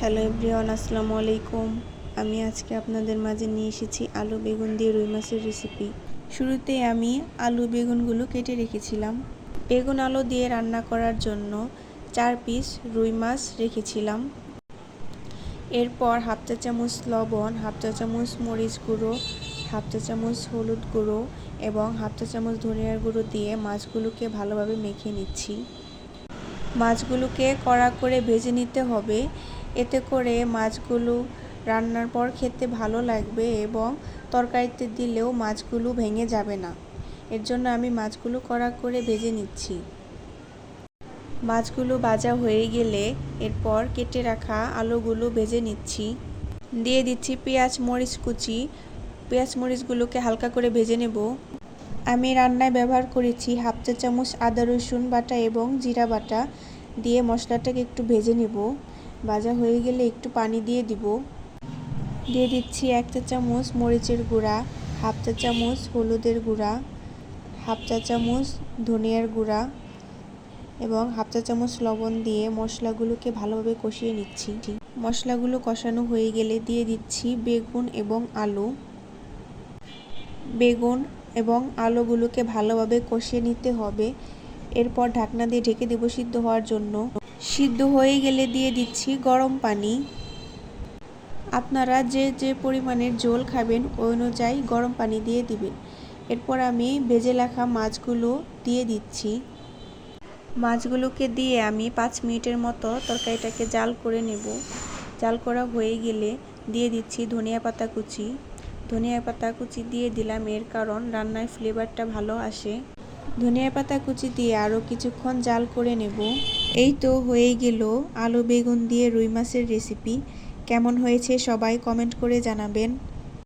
Hello everyone, আসসালামু আলাইকুম। আমি আজকে আপনাদের মাঝে নিয়ে এসেছি আলু বেগুন দিয়ে রুই মাছের রেসিপি। শুরুতে আমি আলু বেগুনগুলো কেটে রেখেছিলাম। বেগুন আলু দিয়ে রান্না করার জন্য 4 পিস রুই মাছ রেখেছিলাম। এরপর হাফ চা চামচ লবণ, হাফ চা চামচ মরিচ গুঁড়ো, হাফ চা চামচ হলুদ গুঁড়ো এবং হাফ চা চামচ ধনিয়ার গুঁড়ো দিয়ে মাছগুলোকে ভালোভাবে মেখে নিচ্ছি। মাছগুলোকে কড়া করে ভেজে নিতে হবে, এতে করে মাছগুলো রান্নার পর খেতে ভালো লাগবে এবং তরকারিতে দিলেও মাছগুলো ভেঙে যাবে না। এর জন্য আমি মাছগুলো কড়া করে ভেজে নিচ্ছি। মাছগুলো ভাজা হয়ে গেলে এরপর কেটে রাখা আলুগুলো ভেজে নিচ্ছি। দিয়ে দিচ্ছি পেঁয়াজ মরিচ কুচি। পেঁয়াজ মরিচগুলোকে হালকা করে ভেজে নেব। আমি রান্নায় ব্যবহার করেছি হাফ চা চামচ আদা রসুন বাটা এবং জিরা বাটা দিয়ে মশলাটাকে একটু ভেজে নেব। ভাজা হয়ে গেলে একটু পানি দিয়ে দিব। দিয়ে দিচ্ছি 1 চা চামচ মরিচের গুঁড়া, হাফ চা চামচ হলুদের গুঁড়া, হাফ চা চামচ ধনিয়ার গুঁড়া এবং হাফ চা চামচ লবণ দিয়ে মশলাগুলোকে ভালোভাবে কষিয়ে নিচ্ছি। মশলাগুলো কষানো হয়ে গেলে দিয়ে দিচ্ছি বেগুন এবং আলু। বেগুন এবং আলুগুলোকে ভালোভাবে কষিয়ে নিতে হবে। এরপর ঢাকনা দিয়ে ঢেকে দেব সিদ্ধ হওয়ার জন্য। সিদ্ধ হয়ে গেলে দিয়ে দিচ্ছি গরম পানি। আপনারা যে যে পরিমাণের ঝোল খাবেন ওই অনুযায়ী গরম পানি দিয়ে দিবেন। এরপর আমি ভেজে রাখা মাছগুলো দিয়ে দিচ্ছি। মাছগুলোকে দিয়ে আমি 5 মিনিটের মতো তরকারিটাকে জাল করে নেব। জাল করা হয়ে গেলে দিয়ে দিচ্ছি ধনিয়া পাতা কুচি। ধনিয়া পাতা কুচি দিয়ে দিলাম, এর কারণ রান্নায় ফ্লেভারটা ভালো আসে। ধনিয়া পাতা কুচি দিয়ে আরও কিছুক্ষণ জাল করে নেব। এই তো হয়েই গেল আলু বেগুন দিয়ে রুই মাছের রেসিপি। কেমন হয়েছে সবাই কমেন্ট করে জানাবেন।